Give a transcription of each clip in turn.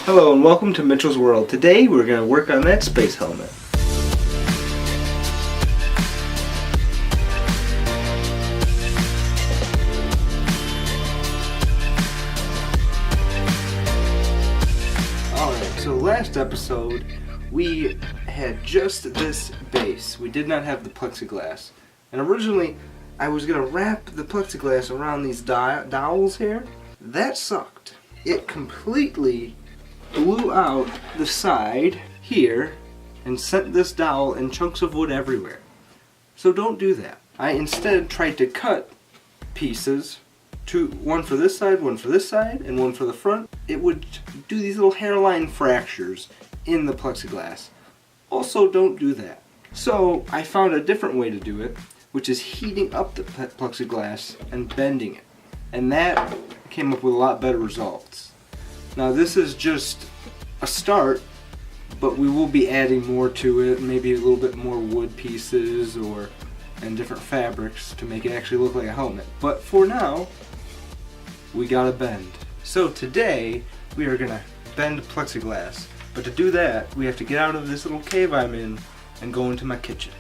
Hello and welcome to Mitchell's World. Today we're going to work on that space helmet. Alright, so last episode we had just this base. We did not have the plexiglass. And originally I was going to wrap the plexiglass around these dowels here. That sucked. It completely blew out the side here and sent this dowel and chunks of wood everywhere. So don't do that. I instead tried to cut pieces, one for this side, one for this side, and one for the front. It would do these little hairline fractures in the plexiglass. Also, don't do that. So I found a different way to do it, which is heating up the plexiglass and bending it. And that came up with a lot better results. Now this is just a start, but we will be adding more to it, maybe a little bit more wood pieces and different fabrics to make it actually look like a helmet. But for now, we gotta bend. So today, we are gonna bend plexiglass. But to do that, we have to get out of this little cave I'm in and go into my kitchen.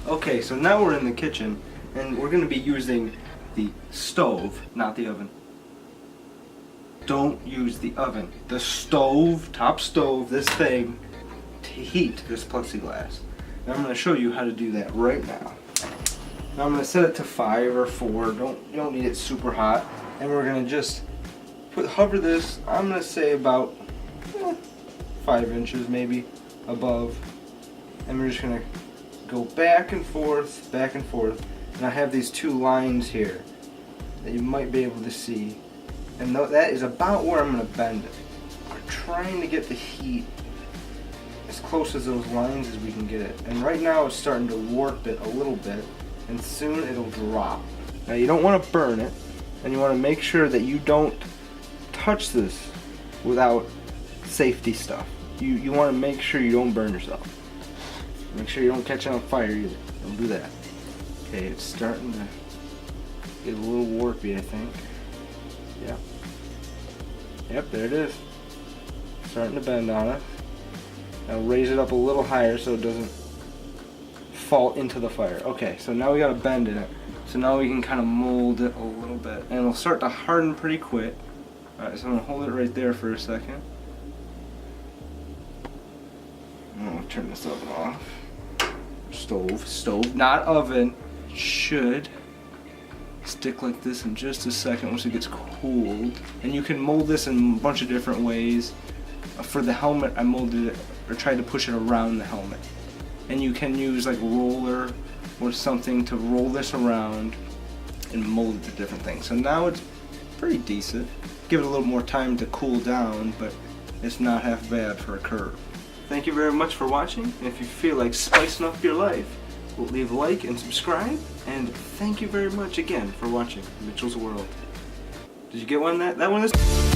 Okay, so now we're in the kitchen, and we're gonna be using the stove, not the oven. Don't use the oven. The stove, top stove, this thing, to heat this plexiglass. And I'm going to show you how to do that right now. Now I'm going to set it to 5 or 4. You don't need it super hot. And we're going to just hover this, I'm going to say about 5 inches maybe above. And we're just going to go back and forth, back and forth. And I have these 2 lines here that you might be able to see. And that is about where I'm going to bend it. We're trying to get the heat as close as those lines as we can get it. And right now it's starting to warp it a little bit, and soon it'll drop. Now you don't want to burn it, and you want to make sure that you don't touch this without safety stuff. You want to make sure you don't burn yourself. Make sure you don't catch it on fire either. Don't do that. Okay, it's starting to get a little warpy, I think. Yeah. Yep, there it is. Starting to bend on it. Now raise it up a little higher so it doesn't fall into the fire. Okay, so now we got a bend in it. So now we can kind of mold it a little bit. And it'll start to harden pretty quick. Alright, so I'm going to hold it right there for a second. I'm going to turn this oven off. Stove, not oven. Should stick like this in just a second once it gets cooled. And you can mold this in a bunch of different ways. For the helmet, I molded it or tried to push it around the helmet. And you can use like roller or something to roll this around and mold it to different things. So now it's pretty decent. Give it a little more time to cool down, but it's not half bad for a curve. Thank you very much for watching. And if you feel like spicing up your life, leave a like and subscribe, and thank you very much again for watching Mitchell's World. Did you get one? That one is